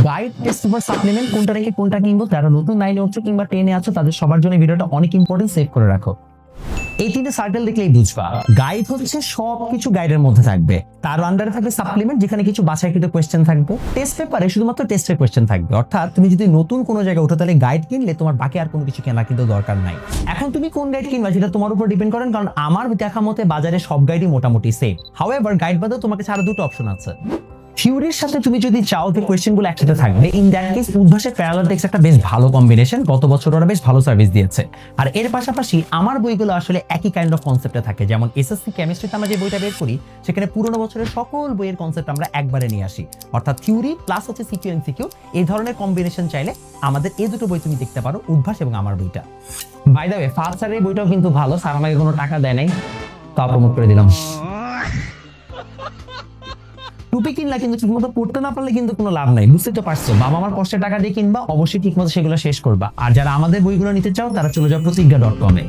Guide, test paper, supplement কোনটা রেখে কোনটা কিনবো, যারা নতুন 9 উঠছো কিংবা 10 আছো তাদের সবার জন্য ভিডিওটা অনেক ইম্পর্টেন্ট, সেভ করে রাখো। এই তিনটে সার্কেল দেখলেই বুঝবা গাইড হচ্ছে সবকিছু গাইডের মধ্যে থাকবে, তার আন্ডারে থাকবে সাপ্লিমেন্ট যেখানে কিছু বাছাইকৃত কোয়েশ্চেন থাকবে, টেস্ট পেপারে শুধুমাত্র টেস্টের কোয়েশ্চেন থাকবে। অর্থাৎ তুমি যদি নতুন কোনো জায়গায় ওঠো তাহলে গাইড কিনলে তোমার বাকি আর কোনো কিছু কেনার কিন্তু দরকার নাই। এখন তুমি কোন গাইড কিনবা সেটা তোমার উপর ডিপেন্ড করেন, কারণ আমার দেখা মতে বাজারে সব গাইডই মোটামুটি সেম। হাউএভার গাইড বাদেও তোমাকে ছাড়া দুটো অপশন আছে। থিওরির সাথে তুমি যদি চাও যে কোয়েশ্চেনগুলো একসাথে থাকবে, ইন দ্যাট কেস উদ্ভাসের প্যারালাল টেক্সট একটা বেশ ভালো কম্বিনেশন, গত বছর ওরা বেশ ভালো সার্ভিস দিয়েছে। আর এর পাশাপাশি আমার বইগুলো আসলে একই কাইন্ড অফ কনসেপ্টে থাকে, যেমন এসএসসি কেমিস্ট্রিতে আমরা যে বইটা বের করি সেখানে পুরোনো বছরের সকল বইয়ের কনসেপ্ট আমরা একবারে নিয়ে আসি, অর্থাৎ থিওরি প্লাস হচ্ছে সিকিউ এমসিকিউ। এই ধরনের কম্বিনেশন চাইলে আমাদের এই দুটো বই তুমি দেখতে পারো, উদ্ভাস এবং আমার বইটা। বাই দ্য ওয়ে, ফার্স্ট স্যারের বইটাও কিন্তু ভালো, স্যার আমাকে কোনো টাকা দেয় নাই, তা প্রমোট করে দিলাম। টুপি কিনলা কিন্তু ঠিকমতো পড়তে না পারলে কিন্তু কোনো লাভ নাই, বুঝতে তো পারছো। বাবা আমার কষ্টের টাকা দিয়ে কিনবা, অবশ্যই ঠিকমতো সেগুলো শেষ করবা। আর যারা আমাদের বইগুলো নিতে চাও তারা চলে যাও প্রতিজ্ঞা.com-এ।